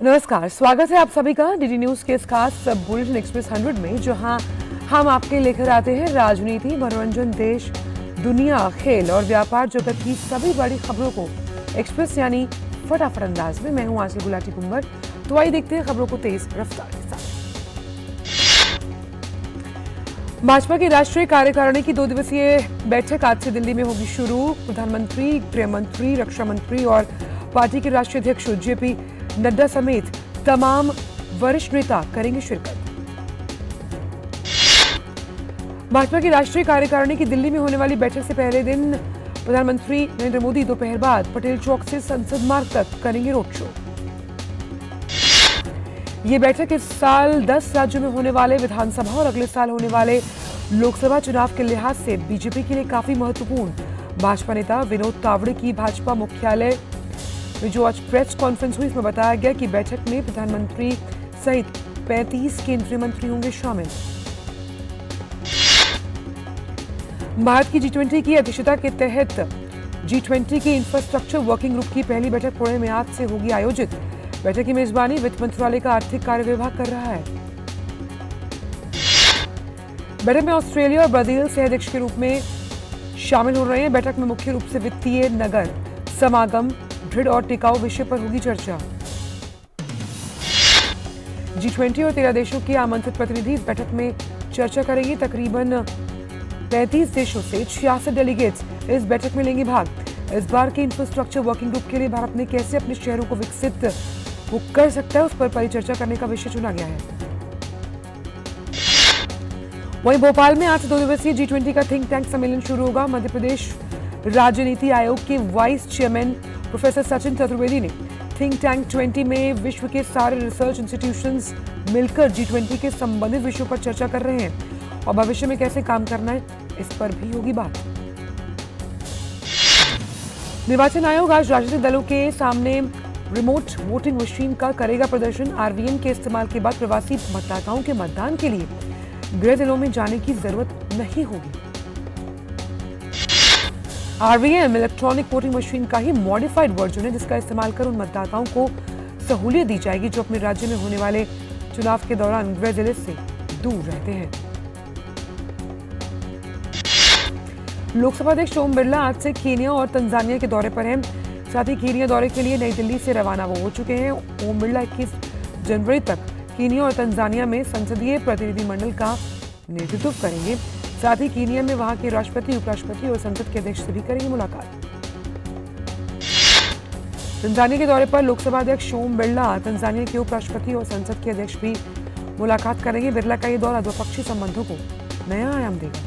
नमस्कार, स्वागत है आप सभी का डीडी न्यूज के इस खास बुलेटिन एक्सप्रेस 100 में, जहां हम आपके लेकर आते हैं राजनीति, मनोरंजन, देश, दुनिया, खेल और व्यापार जगत की सभी बड़ी खबरों को एक्सप्रेस यानी फटाफट अंदाज में। मैं हूं आंचल गुलाटी कुंवर। तो आइए देखते हैं खबरों को तेज रफ्तार के साथ। भाजपा की राष्ट्रीय कार्यकारिणी की 2 दिवसीय बैठक आज से दिल्ली में होगी शुरू। प्रधानमंत्री, गृह मंत्री, रक्षा मंत्री और पार्टी के राष्ट्रीय अध्यक्ष जेपी नड्डा समेत तमाम वरिष्ठ नेता करेंगे शिरकत। भाजपा की राष्ट्रीय कार्यकारिणी की दिल्ली में होने वाली बैठक से पहले दिन प्रधानमंत्री नरेंद्र मोदी दोपहर बाद पटेल चौक से संसद मार्ग तक करेंगे रोड शो। ये बैठक इस साल 10 राज्यों में होने वाले विधानसभा और अगले साल होने वाले लोकसभा चुनाव के लिहाज से बीजेपी के लिए काफी महत्वपूर्ण। भाजपा नेता विनोद तावड़े की भाजपा मुख्यालय में जो आज प्रेस कॉन्फ्रेंस हुई, इसमें बताया गया कि बैठक में प्रधानमंत्री सहित 35 केंद्रीय मंत्री होंगे शामिल। भारत की G20 की अध्यक्षता के तहत G20 की इंफ्रास्ट्रक्चर वर्किंग ग्रुप की पहली बैठक पुणे में आज से होगी आयोजित। बैठक की मेजबानी वित्त मंत्रालय का आर्थिक कार्य विभाग कर रहा है। बैठक में ऑस्ट्रेलिया और ब्राजील सह अध्यक्ष के रूप में शामिल हो रहे हैं। बैठक में मुख्य रूप से वित्तीय, नगर, समागम, दृढ़ और टिकाऊ विषय पर होगी चर्चा। G20 और 13 देशों के आमंत्रित प्रतिनिधि इस बैठक में चर्चा करेंगे। तकरीबन 35 देशों से 66 डेलीगेट्स इस बैठक में लेंगे भाग। इस बार के इंफ्रास्ट्रक्चर वर्किंग ग्रुप के लिए भारत ने कैसे अपने शहरों को विकसित कर सकता है, उस पर परिचर्चा करने का विषय चुना गया है। वहीं भोपाल में आज 2 दिवसीय G20 का थिंक टैंक सम्मेलन शुरू होगा। मध्य प्रदेश राजनीति आयोग के vice chairman professor Sachin Chaturvedi ने थिंक टैंक 20 में विश्व के सारे रिसर्च इंस्टीट्यूशंस मिलकर G20 के संबंधित विषयों पर चर्चा कर रहे हैं और भविष्य में कैसे काम करना है, इस पर भी होगी बात। निर्वाचन आयोग आज राजनीतिक दलों के सामने रिमोट वोटिंग मशीन का करेगा प्रदर्शन। RVM के इस्तेमाल के बाद प्रवासी मतदाताओं के मतदान के लिए गृह जिलों में जाने की जरूरत नहीं होगी। RVM इलेक्ट्रॉनिक वोटिंग मशीन का ही मॉडिफाइड वर्जन है, जिसका इस्तेमाल कर उन मतदाताओं को सहूलियत दी जाएगी जो अपने राज्य में होने वाले चुनाव के दौरान गृह जिले से दूर रहते हैं। लोकसभा अध्यक्ष ओम बिरला आज से केन्या और तंजानिया के दौरे पर हैं। साथ ही केन्या दौरे के लिए नई दिल्ली से रवाना वो हो चुके हैं। ओम बिरला 21 जनवरी तक केन्या और तंजानिया में संसदीय प्रतिनिधिमंडल का नेतृत्व करेंगे। साथ ही केन्या में वहां के राष्ट्रपति, उपराष्ट्रपति और संसद के अध्यक्ष से भी करेंगे मुलाकात। तंजानिया के दौरे पर लोकसभा अध्यक्ष ओम बिरला तंजानिया के उपराष्ट्रपति और संसद के अध्यक्ष भी मुलाकात करेंगे। बिरला का ये दौरा द्विपक्षीय संबंधों को नया आयाम देगा।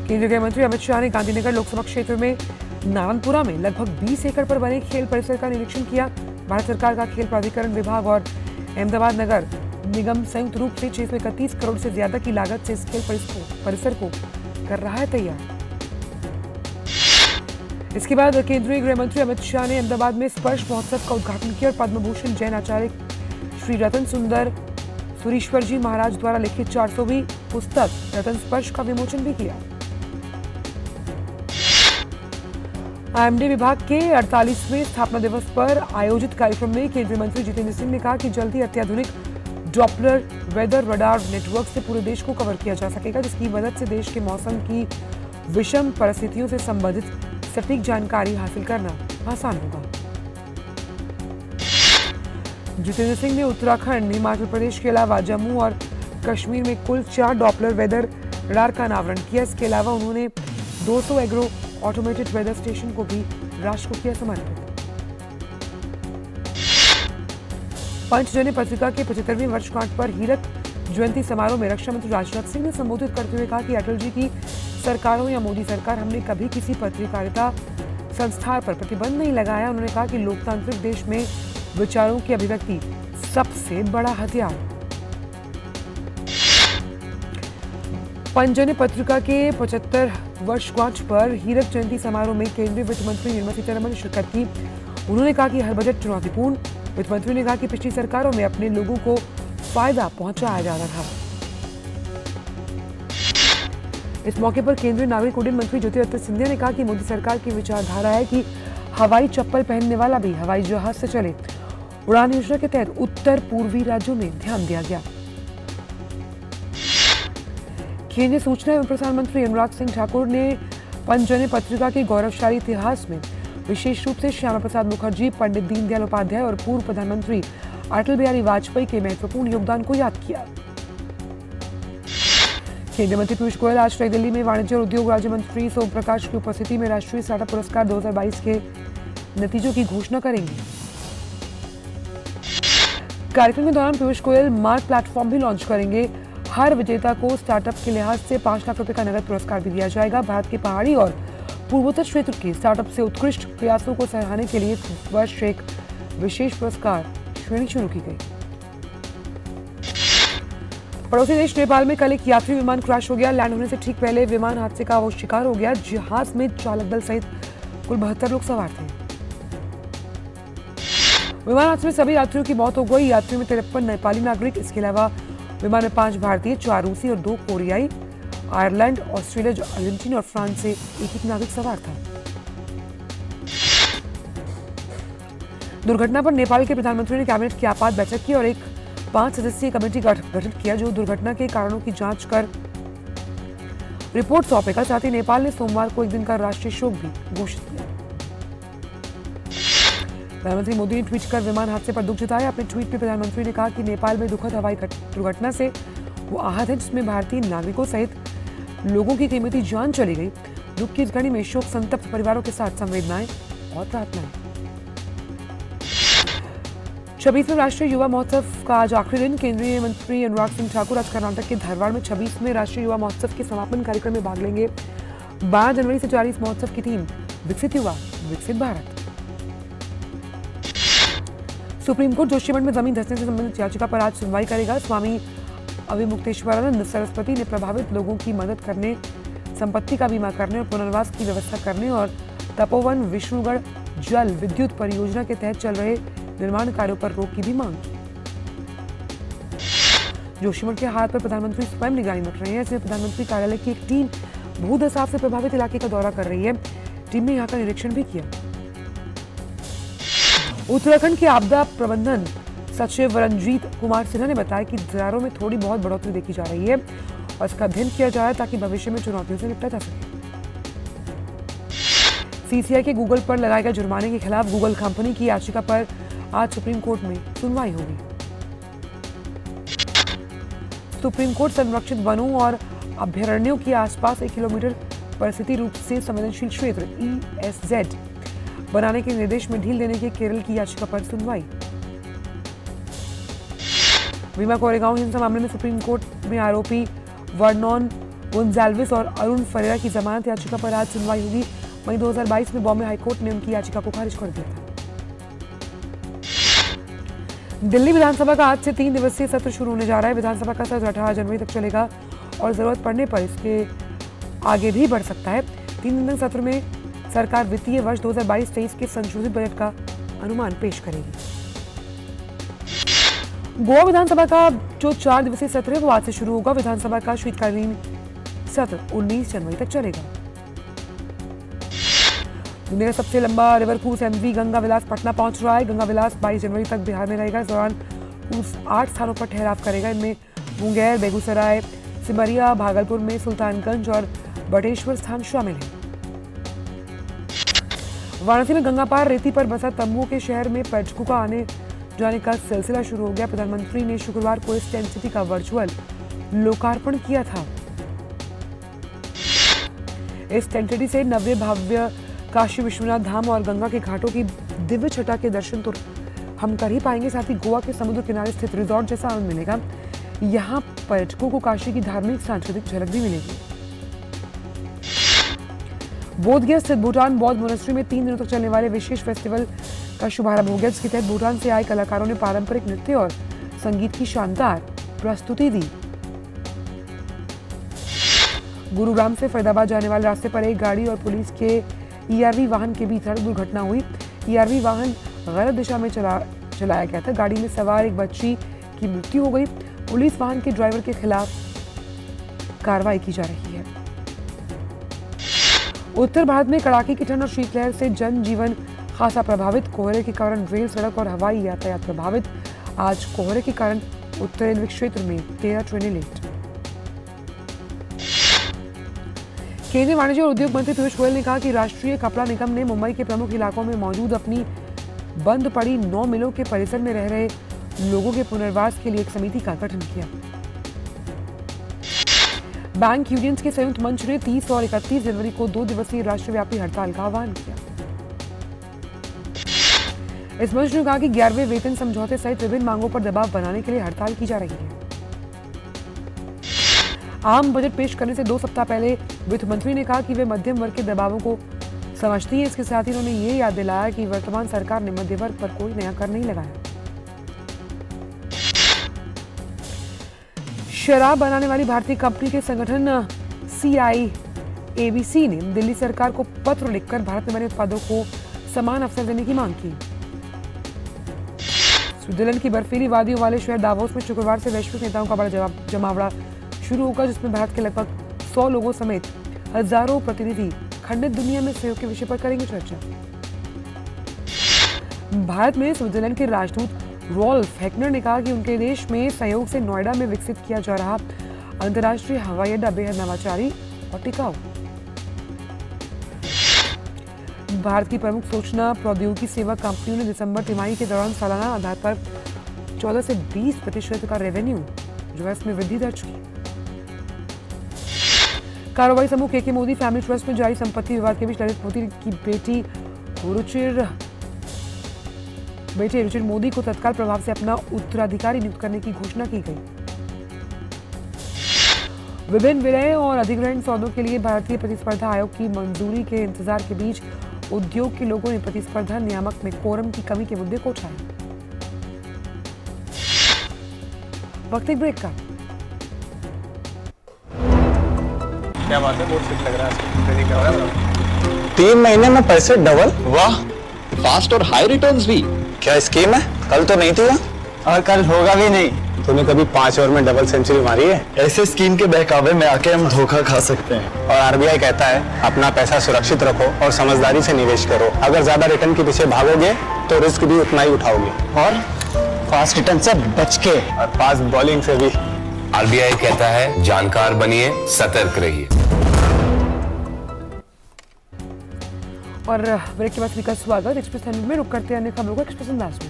केंद्रीय गृह मंत्री अमित शाह ने गांधीनगर लोकसभा क्षेत्र में नारायणपुरा में लगभग 20 एकड़ पर बने खेल परिसर का निरीक्षण किया। भारत सरकार का खेल प्राधिकरण विभाग और अहमदाबाद नगर निगम संयुक्त रूप से 631 करोड़ से ज्यादा की लागत से इस खेल परिसर को कर रहा है तैयार। इसके बाद केंद्रीय गृह मंत्री अमित शाह ने अहमदाबाद में स्पर्श महोत्सव का उद्घाटन किया और पद्म भूषण जैन आचार्य श्री रतन सुंदर सुरीश्वर जी महाराज द्वारा लिखित 400वीं पुस्तक रतन स्पर्श का विमोचन भी किया। IMD विभाग के 48वें स्थापना दिवस पर आयोजित कार्यक्रम में केंद्रीय मंत्री जितेंद्र सिंह ने कहा कि जल्द ही अत्याधुनिक डॉपलर वेदर रडार नेटवर्क से पूरे देश को कवर किया जा सकेगा, जिसकी मदद से देश के मौसम की विषम परिस्थितियों से संबंधित सटीक जानकारी हासिल करना आसान होगा। जितेंद्र सिंह ने उत्तराखंड, हिमाचल प्रदेश के अलावा जम्मू और कश्मीर में कुल 4 डॉपलर वेदर रडार का अनावरण किया। इसके अलावा उन्होंने 200 एग्रो ऑटोमेटेड वेदर स्टेशन को भी राष्ट्र को किया समर्पित। पंचजन्य पत्रिका के 75वीं वर्षगांठ पर हीरक जयंती समारोह में रक्षा मंत्री राजनाथ सिंह ने संबोधित करते हुए कहा कि अटल जी की सरकारों या मोदी सरकार, हमने कभी किसी पत्रकारिता संस्था पर प्रतिबंध नहीं लगाया। उन्होंने कहा कि लोकतांत्रिक देश में विचारों की अभिव्यक्ति सबसे बड़ा हथियार। पंचजन्य पत्रिका के 75 वर्षगांठ पर हीरक जयंती समारोह में केंद्रीय वित्त मंत्री निर्मला सीतारमण ने शिरकत की। उन्होंने कहा कि हर बजट चुनौतीपूर्ण। वित्त मंत्री ने कहा कि पिछली सरकारों में अपने लोगों को फायदा पहुंचाया जा रहा था। इस मौके पर केंद्रीय नागरिक उड्डयन मंत्री ज्योतिरादित्य सिंधिया ने कहा कि मोदी सरकार की विचारधारा है कि हवाई चप्पल पहनने वाला भी हवाई जहाज से चले। उड़ान योजना के तहत उत्तर पूर्वी राज्यों में ध्यान दिया गया। केंद्रीय सूचना एवं प्रसारण मंत्री अनुराग सिंह ठाकुर ने पंचजन्य पत्रिका के गौरवशाली इतिहास में विशेष रूप से श्यामा प्रसाद मुखर्जी, पंडित दीनदयाल उपाध्याय और पूर्व प्रधानमंत्री अटल बिहारी वाजपेयी के महत्वपूर्ण योगदान को याद किया। केंद्रीय मंत्री पीयूष गोयल आज नई दिल्ली में वाणिज्य और उद्योग राज्य मंत्री सोम प्रकाश की उपस्थिति में राष्ट्रीय स्टार्टअप पुरस्कार 2022 के नतीजों की घोषणा करेंगे। कार्यक्रम के दौरान पीयूष गोयल मार्क प्लेटफॉर्म भी लॉन्च करेंगे। हर विजेता को स्टार्टअप के लिहाज से 5 लाख रुपए का नगद पुरस्कार भी दिया जाएगा। भारत के पहाड़ी और पूर्वोत्तर क्षेत्र के स्टार्टअप से उत्कृष्ट प्रयासों को सराहने के लिए इस वर्ष एक विशेष पुरस्कार श्रेणी शुरू की गई। पड़ोसी देश नेपाल में कल एक यात्री विमान क्रैश हो गया। लैंड होने से ठीक पहले विमान हादसे का वो शिकार हो गया। जहाज में चालक दल सहित कुल 72 लोग सवार थे। विमान हादसे में सभी यात्रियों की मौत हो गई। यात्रियों में 53 नेपाली नागरिक, इसके अलावा विमान में 5 भारतीय, 4 रूसी और 2 कोरियाई, आयरलैंड, ऑस्ट्रेलिया, अर्जेंटीना और फ्रांस से एक नागरिक सवार था। दुर्घटना पर नेपाल के प्रधानमंत्री ने कैबिनेट की आपात बैठक की और एक 5 सदस्यीय कमेटी का गठन किया जो दुर्घटना के कारणों की जांच कर रिपोर्ट सौंपेगा। साथ ही नेपाल ने सोमवार को एक दिन का राष्ट्रीय शोक भी घोषित किया। प्रधानमंत्री मोदी ने ट्वीट कर विमान हादसे पर दुख जताया। अपने ट्वीट में प्रधानमंत्री ने कहा कि नेपाल में दुखद हवाई दुर्घटना से वो आहत हैं, जिसमें भारतीय नागरिकों सहित लोगों की कीमती जान चली गई। दुख की इस घड़ी में शोक संतप्त परिवारों के साथ संवेदनाएं और प्रार्थनाएं। 26वें राष्ट्रीय युवा महोत्सव का आज आखिरी दिन। केंद्रीय मंत्री अनुराग सिंह ठाकुर आज कर्नाटक के धारवाड़ में 26वें राष्ट्रीय युवा महोत्सव के समापन कार्यक्रम में भाग लेंगे। 12 जनवरी से जारी इस महोत्सव की थीम विकसित युवा, विकसित भारत। सुप्रीम कोर्ट जोशीमठ में जमीन धंसने से संबंधित याचिका पर आज सुनवाई करेगा। स्वामी अविमुक्तेश्वरानंद सरस्वती ने प्रभावित लोगों की मदद करने, संपत्ति का बीमा करने और पुनर्वास की व्यवस्था करने और तपोवन विष्णुगढ़ जल विद्युत परियोजना के तहत चल रहे निर्माण कार्यों पर रोक की भी मांग की। जोशीमठ के हाथ पर प्रधानमंत्री स्वयं निगरानी रख रहे हैं। इसमें प्रधानमंत्री कार्यालय की एक टीम भूधसाव से प्रभावित इलाके का दौरा कर रही है। टीम ने यहाँ का निरीक्षण भी किया। उत्तराखंड के आपदा प्रबंधन सचिव रणजीत कुमार सिन्हा ने बताया कि दरारों में थोड़ी बहुत बढ़ोतरी देखी जा रही है और इसका अध्ययन किया जा रहा है ताकि भविष्य में चुनौतियों से निपटा जा सके। सीसीआई के गूगल पर लगाए गए जुर्माने के खिलाफ गूगल कंपनी की याचिका पर आज सुप्रीम कोर्ट में सुनवाई होगी। सुप्रीम कोर्ट संरक्षित वनों और अभयारण्यों के आसपास 1 किलोमीटर परिस्थिति रूप से संवेदनशील क्षेत्र ESZ बनाने के निर्देश में ढील देने की केरल की याचिका पर सुनवाई। भीमा कोरेगांव हिंसा मामले में सुप्रीम कोर्ट में आरोपी वर्नोन गोंजाल्विस और अरुण फरेरा की जमानत याचिका पर आज सुनवाई होगी। मई 2022 में बॉम्बे हाईकोर्ट ने उनकी याचिका को खारिज कर दिया था। दिल्ली विधानसभा का आज से 3 दिवसीय सत्र शुरू होने जा रहा है। विधानसभा का सत्र 18 जनवरी तक चलेगा और जरूरत पड़ने पर इसके आगे भी बढ़ सकता है। 3 दिन सत्र में सरकार वित्तीय वर्ष 2022-23 के संशोधित बजट का अनुमान पेश करेगी। गोवा विधानसभा का जो 4 दिवसीय सत्र है वो आज से शुरू होगा। विधानसभा का शीतकालीन सत्र 19 जनवरी तक चलेगा। दुनिया का सबसे लंबा रिवर क्रूज MV गंगा विलास पटना पहुंच रहा है। गंगा विलास 22 जनवरी तक बिहार में रहेगा। इस दौरान क्रूज 8 स्थानों पर ठहराव करेगा। इनमें मुंगेर, बेगूसराय, सिमरिया, भागलपुर में सुल्तानगंज और बटेश्वर स्थान शामिल हैं। वाराणसी में गंगा पार रेती पर बसा तंबुओं के शहर में पर्यटकों का आने जाने का सिलसिला शुरू हो गया। प्रधानमंत्री ने शुक्रवार को इस टेंट सिटी का वर्चुअल लोकार्पण किया था। इस टेंट सिटी से नव्य भव्य काशी विश्वनाथ धाम और गंगा के घाटों की दिव्य छटा के दर्शन तो हम कर ही पाएंगे, साथ ही गोवा के समुद्र किनारे स्थित रिजॉर्ट जैसा आनंद मिलेगा। यहाँ पर्यटकों को काशी की धार्मिक सांस्कृतिक झलक भी मिलेगी। बोधगया स्थित भूटान बौद्ध मोनेस्ट्री में 3 दिनों तक चलने वाले विशेष फेस्टिवल का शुभारंभ हो गया, जिसके तहत भूटान से आए कलाकारों ने पारंपरिक नृत्य और संगीत की शानदार प्रस्तुति दी। गुरुग्राम से फरीदाबाद जाने वाले रास्ते पर एक गाड़ी और पुलिस के ERV वाहन के बीच सड़क दुर्घटना हुई। ERV वाहन गलत दिशा में चलाया गया था। गाड़ी में सवार एक बच्ची की मृत्यु हो गई। पुलिस वाहन के ड्राइवर के खिलाफ कार्रवाई की जा रही है। उत्तर भारत में कड़ाके की ठंड और शीतलहर से जनजीवन खासा प्रभावित, कोहरे के कारण रेल, सड़क और हवाई यातायात प्रभावित। आज कोहरे के कारण उत्तर रेलवे क्षेत्र में 13 ट्रेनें लेट। केंद्रीय वाणिज्य और उद्योग मंत्री पीयूष गोयल ने कहा कि राष्ट्रीय कपड़ा निगम ने मुंबई के प्रमुख इलाकों में मौजूद अपनी बंद पड़ी 9 मिलों के परिसर में रह रहे लोगों के पुनर्वास के लिए एक समिति का गठन किया। बैंक यूनियंस के संयुक्त मंच ने 30 और 31 जनवरी को 2 दिवसीय राष्ट्रव्यापी हड़ताल का आह्वान किया। इस मंच ने कहा कि 11वें वेतन समझौते सहित विभिन्न मांगों पर दबाव बनाने के लिए हड़ताल की जा रही है। आम बजट पेश करने से 2 सप्ताह पहले वित्त मंत्री ने कहा कि वे मध्यम वर्ग के दबावों को समझती है। इसके साथ ही उन्होंने ये याद दिलाया कि वर्तमान सरकार ने मध्य वर्ग पर कोई नया कर नहीं लगाया। शराब बनाने वाली भारतीय कंपनी के संगठन CIABC ने दिल्ली सरकार को पत्र लिखकर भारत में बने उत्पादों को समान अवसर देने की मांग की। स्विट्जरलैंड की बर्फीली वादियों वाले शहर दावोस में शुक्रवार से वैश्विक नेताओं का बड़ा जमावड़ा शुरू होगा, जिसमें भारत के लगभग 100 लोगों समेत हजारों प्रतिनिधि खंडित दुनिया में सहयोग के विषय पर करेंगे चर्चा। भारत में स्विट्जरलैंड के राजदूत रॉल्फ हेकनर ने कहा कि उनके देश में सहयोग से नोएडा में विकसित किया जा रहा अंतर्राष्ट्रीय हवाई अड्डा बेहद नवाचारी और टिकाऊ। भारत की प्रमुख सूचना प्रौद्योगिकी सेवा कंपनियों ने दिसंबर तिमाही के दौरान सालाना आधार पर 14 से 20% का रेवेन्यू जो है इसमें वृद्धि दर्ज की। कारोबारी समूह के मोदी फैमिली ट्रस्ट में जारी संपत्ति विवाद के बीच ललित मोदी की बेटी रुचिर मोदी को तत्काल प्रभाव से अपना उत्तराधिकारी नियुक्त करने की घोषणा की गई। विभिन्न विलय और अधिग्रहण सौदों के लिए भारतीय प्रतिस्पर्धा आयोग की मंजूरी के इंतजार के बीच उद्योग के लोगों ने प्रतिस्पर्धा नियामक में कोरम की कमी के मुद्दे को उठाया। वक्त एक ब्रेक का। क्या बात है, बहुत फिट लग रहा है। 3 महीने में पैसे डबल। वाह, फास्ट और हाई रिटर्न्स भी। क्या स्कीम है? कल तो नहीं थी यहाँ। और कल होगा भी नहीं। तूने कभी 5 ओवर में डबल सेंचुरी मारी है? ऐसे स्कीम के बहकावे में आके हम धोखा खा सकते हैं। और RBI कहता है अपना पैसा सुरक्षित रखो और समझदारी से निवेश करो। अगर ज्यादा रिटर्न के पीछे भागोगे तो रिस्क भी उतना ही उठाओगे। और फास्ट रिटर्न से बच के, और फास्ट बॉलिंग से भी। RBI कहता है जानकार बनिए, सतर्क रहिए। और ब्रेक के बाद का स्वागत। एक्सप्रेस में रुक करते हैं अन्य खबरों को एक्सप्रेस अंदाज में।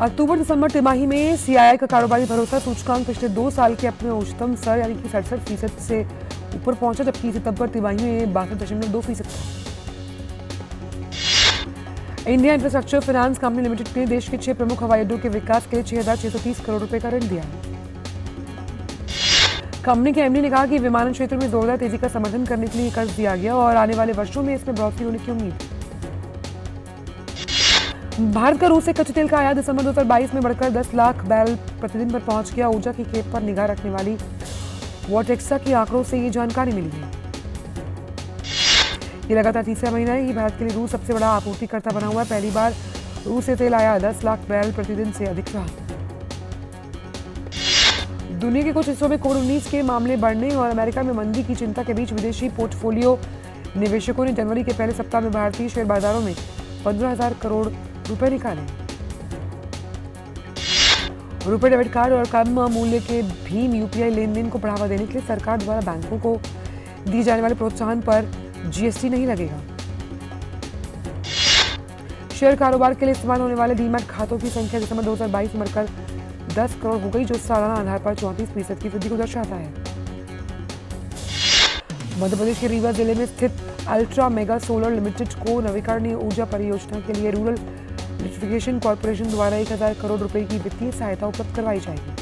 अक्टूबर दिसंबर तिमाही में CII का कारोबारी भरोसा सूचकांक पिछले 2 साल के अपने उच्चतम स्तर यानी कि 67% से ऊपर पहुंचा, जबकि सितंबर तिमाही में 62.2% था। India infrastructure finance company limited ने देश के 6 प्रमुख हवाई अड्डों के विकास के लिए 6,630 करोड़ रुपए का ऋण दिया है। कंपनी के MD ने कहा कि विमानन क्षेत्र में जोरदार तेजी का समर्थन करने के लिए कर्ज दिया गया और आने वाले वर्षों में इसमें बढ़ोतरी होने की उम्मीद। भारत का रूस से कच्चे तेल का आयात दिसंबर 2022 में बढ़कर 10 लाख बैरल प्रतिदिन पर पहुंच गया। ऊर्जा की खेप पर निगाह रखने वाली वॉटेक्सा के आंकड़ों से ये जानकारी मिली है। ये लगातार तीसरा महीना है कि भारत के लिए रूस सबसे बड़ा आपूर्तिकर्ता बना हुआ है। पहली बार रूस से तेल आया 10 लाख बैरल प्रतिदिन से अधिक रहा। दुनिया के कुछ हिस्सों में कोविड-19 के मामले बढ़ने और अमेरिका में मंदी की चिंता के बीच विदेशी पोर्टफोलियो निवेशकों ने जनवरी के पहले सप्ताह में भारतीय शेयर बाजारों में 15,000 करोड़ रुपए निकाले। रुपए डेबिट कार्ड और कम मूल्य के भीम UPI लेन देन को बढ़ावा देने के लिए सरकार द्वारा बैंकों को दी जाने वाले प्रोत्साहन पर GST नहीं लगेगा। शेयर कारोबार के लिए इस्तेमाल होने वाले डीमैट खातों की संख्या दिसंबर 2022 में बढ़कर 10 करोड़ हो गई, जो सालाना आधार पर 34% की वृद्धि को दर्शाता है। मध्य प्रदेश के रीवा जिले में स्थित अल्ट्रा मेगा सोलर लिमिटेड को नवीकरणीय ऊर्जा परियोजना के लिए रूरल इलेक्ट्रिफिकेशन कॉर्पोरेशन द्वारा 1,000 करोड़ रुपए की वित्तीय सहायता उपलब्ध करवाई जाएगी।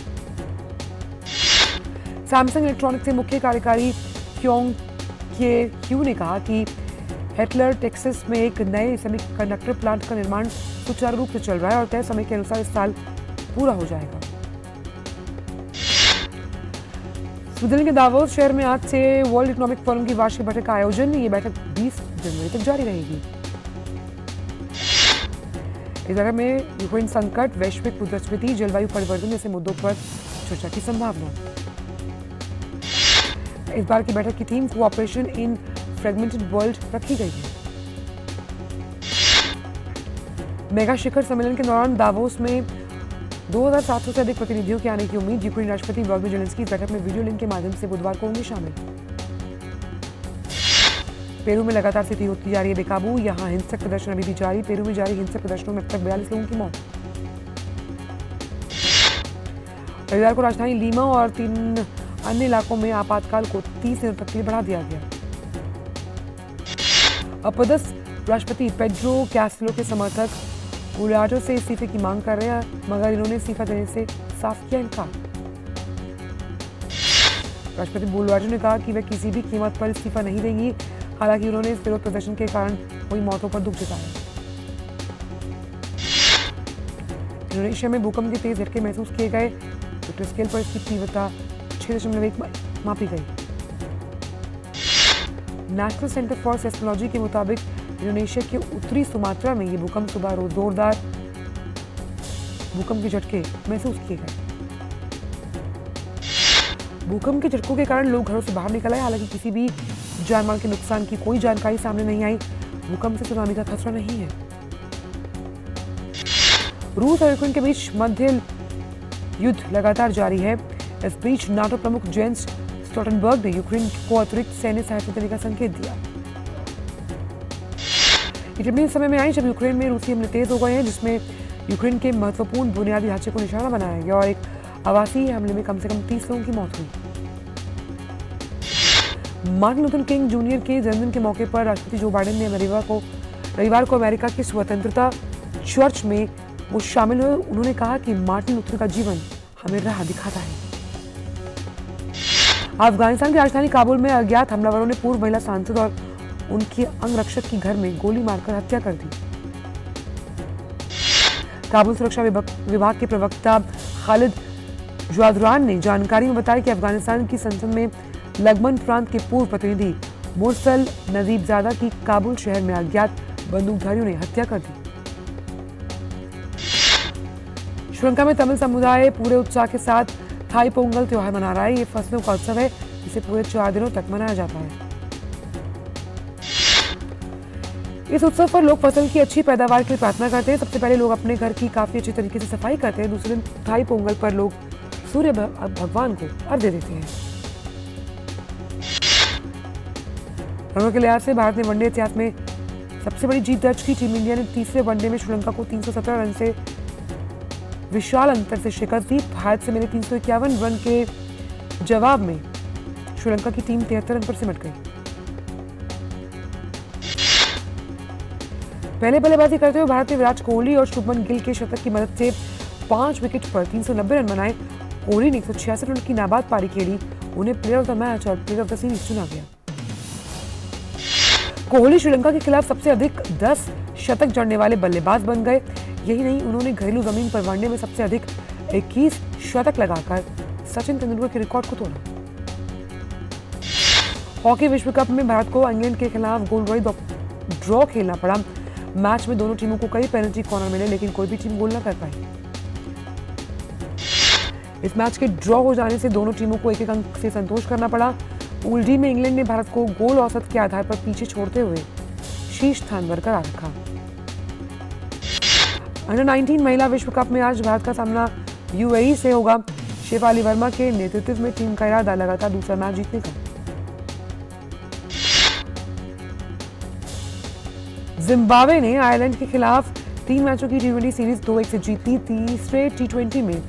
सैमसंग इलेक्ट्रॉनिक्स के मुख्य कार्यकारी क्योंग क्यू ने कहा कि हेटलर टेक्सास में एक नए सेमीकंडक्टर प्लांट का निर्माण सुचारू रूप से चल रहा है और तय समय के अनुसार इस साल पूरा हो जाएगा। स्विट्जरलैंड के दावोस शहर में आज से वर्ल्ड इकोनॉमिक फोरम की वार्षिक बैठक का आयोजन। ये बैठक 20 जनवरी तक जारी रहेगी। इस बैठक में यूक्रेन संकट, वैश्विक मुद्रास्फीति, जलवायु परिवर्तन जैसे मुद्दों पर चर्चा की संभावना। इस बार की बैठक की थीम कोऑपरेशन इन फ्रेगमेंटेड वर्ल्ड रखी गई है। मेगा शिखर सम्मेलन के दौरान दावोस में 2700 से अधिक प्रतिनिधियों के आने की उम्मीद। यूक्रेन राष्ट्रपति वोलोदिमीर ज़ेलेंस्की इस बैठक में वीडियो लिंक के माध्यम से बुधवार को होंगे शामिल। पेरू में लगातार स्थिति होती जा रही है बेकाबू। यहां हिंसक प्रदर्शन अभी भी जारी। पेरू में जारी हिंसक प्रदर्शनों में अब तक 42 लोगों की मौत। रविवार को राजधानी लीमा और 3 अन्य इलाकों में आपातकाल को 30 दिनों तक के लिए बढ़ा दिया गया। अपदस्थ राष्ट्रपति पेड्रो कैस्टिलो के समर्थक गुलियार्डो से इस्तीफे की मांग कर रहे हैं, मगर इन्होंने इस्तीफा देने से साफ किया इनकार। राष्ट्रपति गुलियार्डो ने कहा कि वे किसी भी कीमत पर इस्तीफा नहीं देंगी। हालांकि उन्होंने इस विरोध प्रदर्शन के कारण हुई मौतों पर दुख जताया। इंडोनेशिया में भूकंप के तेज झटके महसूस किए गए। रिक्टर स्केल पर इसकी तीव्रता 6.1 मापी गई। नेशनल सेंटर फॉर सेस्मोलॉजी के मुताबिक इंडोनेशिया के उत्तरी सुमात्रा में ये भूकंप सुबह रोज जोरदार भूकंप के झटके महसूस किए गए। भूकंप के झटकों के कारण लोग घरों से बाहर निकल आए। हालांकि किसी भी जानमाल के नुकसान की कोई जानकारी सामने नहीं आई। भूकंप से सुनामी का खतरा नहीं है। रूस और यूक्रेन के बीच मध्य युद्ध लगातार जारी है। इस बीच नाटो प्रमुख जेंस स्टोल्टनबर्ग ने यूक्रेन को अतिरिक्त सैन्य सहायता देने का संकेत दिया। ये टिप्पणी समय में आई जब यूक्रेन में रूसी हमले तेज हो गए हैं, जिसमें यूक्रेन के महत्वपूर्ण बुनियादी ढांचे को निशाना बनाया गया और एक आवासीय हमले में कम से कम 30 लोगों की मौत हुई। मार्टिन लूथर किंग जूनियर के जन्मदिन के मौके पर राष्ट्रपति जो बाइडेन ने रविवार को अमेरिका की स्वतंत्रता चर्च में वो शामिल हुए। उन्होंने कहा कि मार्टिन लूथर का जीवन हमें राह दिखाता है। अफगानिस्तान की राजधानी काबुल में अज्ञात हमलावरों ने पूर्व महिला सांसद और उनके अंगरक्षक की घर में गोली मारकर हत्या कर दी। काबुल सुरक्षा विभाग के प्रवक्ता खालिद जवादरान ने जानकारी में बताया कि अफगानिस्तान की संसद में लगमन प्रांत के पूर्व प्रतिनिधि मुरसल नजीबजादा की काबुल शहर में अज्ञात बंदूकधारियों ने हत्या कर दी। श्रीलंका में तमिल समुदाय पूरे उत्साह के साथ थाई पोंगल त्योहार मना रहा है। ये फसलों का उत्सव है, इसे पूरे 4 दिनों तक मनाया जाता है। इस उत्सव पर लोग फसल की अच्छी पैदावार के लिए प्रार्थना करते हैं। सबसे पहले लोग अपने घर की काफी अच्छी तरीके से सफाई करते हैं। दूसरे दिन थाई पोंगल पर लोग सूर्य भगवान को अर्घ्य देते हैं। रनों के लिहाज से भारत ने वनडे इतिहास में सबसे बड़ी जीत दर्ज की। टीम इंडिया ने तीसरे वनडे में श्रीलंका को 317 रन से विशाल अंतर से शिकस्त दी। भारत से मिले 351 रन के जवाब में श्रीलंका की टीम 73 रन पर सिमट गई। पहले बल्लेबाजी करते हुए भारत ने विराट कोहली और शुभमन गिल के शतक की मदद से 5 विकेट पर 390 रन बनाए। कोहली ने 166 रन की नाबाद पारी खेली। उन्हें प्लेयर ऑफ द मैच और प्लेयर ऑफ द सीरीज चुना गया। कोहली श्रीलंका के खिलाफ सबसे अधिक 10 शतक जड़ने वाले बल्लेबाज बन गए। यही नहीं, उन्होंने घरेलू जमीन पर वनडे में सबसे अधिक 21 शतक लगाकर सचिन तेंदुलकर के रिकॉर्ड को तोड़ा। हॉकी विश्व कप में भारत को इंग्लैंड के खिलाफ गोल रहित ड्रॉ खेलना पड़ा। मैच में दोनों टीमों को कई पेनल्टी कॉर्नर मिले, लेकिन कोई भी टीम गोल न कर पाई। इस मैच के ड्रॉ हो जाने से दोनों टीमों को एक अंक से संतोष करना पड़ा। पूल डी में इंग्लैंड ने भारत को गोल औसत के आधार पर पीछे छोड़ते हुए शीर्ष स्थान बरकरार रखा। अंडर 19 महिला विश्व कप में आज भारत का सामना यूएई से होगा। शेफाली वर्मा के नेतृत्व में टीम का इरादा लगातार दूसरा मैच जीतने का। जिम्बाब्वे ने आयरलैंड के खिलाफ 3 मैचों की टी20 सीरीज 2-1 से जीत ली। तीसरे टी20 में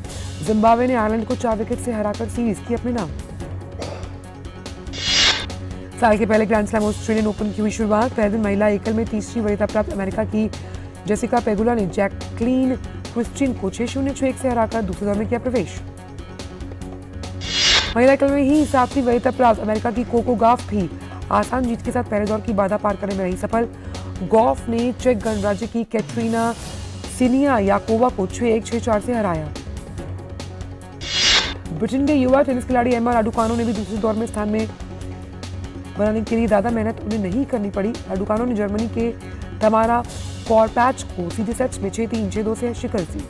जिम्बाब्वे ने आयरलैंड को 4 विकेट से हराकर सीरीज की अपने नाम। साल के पहले ग्रैंड स्लैम ऑस्ट्रेलियन ओपन की हुई शुरुआत। पहले दिन महिला एकल में तीसरी वरीयता प्राप्त अमेरिका की जेसिका पेगुला ने जैकलीन क्रिस्टिन को 6-0, 6-1 से हराकर दूसरे दौर में किया प्रवेश। महिला एकल में ही 7वीं वरीयता प्राप्त अमेरिका की कोको गॉफ भी आसान जीत के साथ पहले दौर की बाधा पार करने में रही सफल। गॉफ ने चेक गणराज्य की कैटरीना सिनिया याकोवा को 6-1, 6-4 से हराया। ब्रिटेन के युवा टेनिस खिलाड़ी एमा राडुकानो ने भी दूसरे दौर में स्थान में बनाने के लिए ज्यादा मेहनत उन्हें नहीं करनी पड़ी। राडुकानो ने जर्मनी के तमारा कॉर्पैच को सीधे सेट्स में 6-3, 6-2 से शिकस्त दी।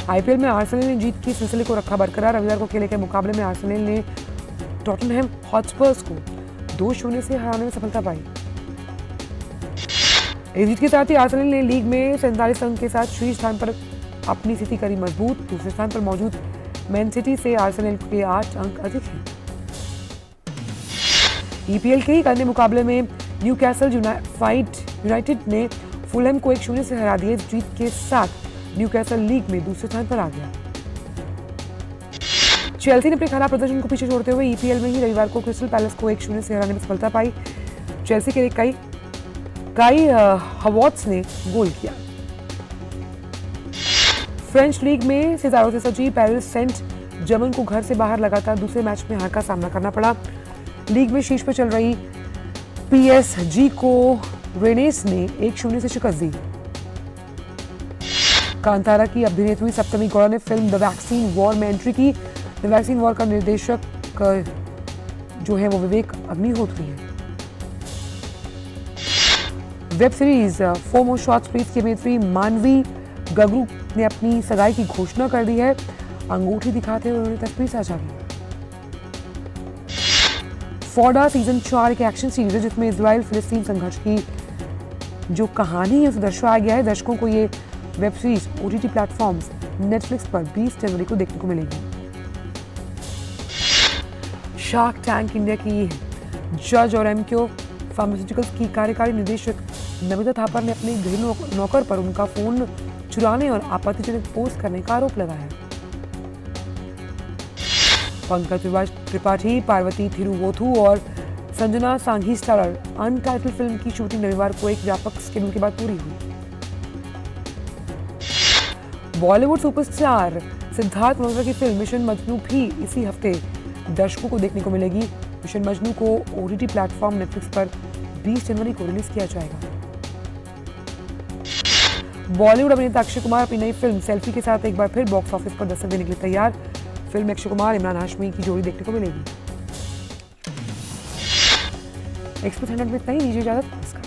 आईपीएल में आर्सेनल ने जीत के सिलसिले को रखा बरकरार। रविवार को खेले गए मुकाबले में आर्सेनल ने टॉटनहैम हॉटस्पर्स को 2-0 से हराने में सफलता पाई। इस जीत के साथ ही आर्सेनल ने लीग में 47 अंक के साथ शीर्ष स्थान पर अपनी स्थिति करी मजबूत। दूसरे स्थान पर मौजूद मैन सिटी से आर्सेनल के 8 अंक अधिक हैं। ईपीएल के एक अन्य मुकाबले में न्यूकैसल यूनाइटेड ने फुलहैम को 1-0 से हरा दिया। इस जीत के साथ न्यूकैसल लीग में दूसरे स्थान पर आ गया। चेल्सी ने अपने खराब प्रदर्शन को पीछे छोड़ते हुए ईपीएल में ही रविवार को क्रिस्टल पैलेस को 1-0 से हराने में सफलता पाई। चेल्सी के लिए काई हवर्ट्स ने गोल किया। फ्रेंच लीग में सितारों से सजी पेरिस सेंट जर्मन को घर से बाहर लगातार दूसरे मैच में हार का सामना करना पड़ा। लीग में शीर्ष पर चल रही पीएसजी को रेनेस ने 1-0 से शिकस्त दी। कांतारा की अभिनेत्री सप्तमी गौड़ा ने फिल्म द वैक्सीन वॉर में एंट्री की। द वैक्सीन वॉर का निर्देशक जो है वो विवेक अग्निहोत्री है। Web series 4 more shorts please की अभिनेत्री मानवी गगरू ने अपनी सगाई की घोषणा कर दी है। अंगूठी दिखाते हुए उन्होंने तस्वीर साझा की। फॉडा सीजन 4 एक एक्शन सीरीज है जिसमें इजराइल फिलिस्तीन संघर्ष की जो कहानी है उसे दर्शाया गया है। दर्शकों को ये web series OTT platforms Netflix पर 20 जनवरी को देखने को मिलेगी। शार्क टैंक इंडिया की जज और एमक्यू फार्मास्यूटिकल्स की कार्यकारी निदेशक नमिता थापर ने अपने गृह नौकर पर उनका फोन चुराने और आपत्तिजनक पोस्ट करने का आरोप लगाया। पंकज त्रिपाठी, पार्वती थिरुवोथु और संजना सांघी स्टारर अनटाइटल फिल्म की शूटिंग रविवार को एक व्यापक स्केड्यूल के बाद पूरी हुई। बॉलीवुड सुपरस्टार सिद्धार्थ मल्होत्रा की फिल्म मिशन मजनू भी इसी हफ्ते दर्शकों को देखने को मिलेगी। मिशन मजनू को ओटीटी प्लेटफॉर्म नेटफ्लिक्स पर 20 जनवरी को रिलीज किया जाएगा। बॉलीवुड अभिनेता अक्षय कुमार अपनी नई फिल्म सेल्फी के साथ एक बार फिर बॉक्स ऑफिस पर दस्तक देने के लिए तैयार। फिल्म अक्षय कुमार इमरान हाशमी की जोड़ी देखने को मिलेगी। एक्सप्रेस 100 में इतना ही। दीजिए इजाजत। नमस्कार।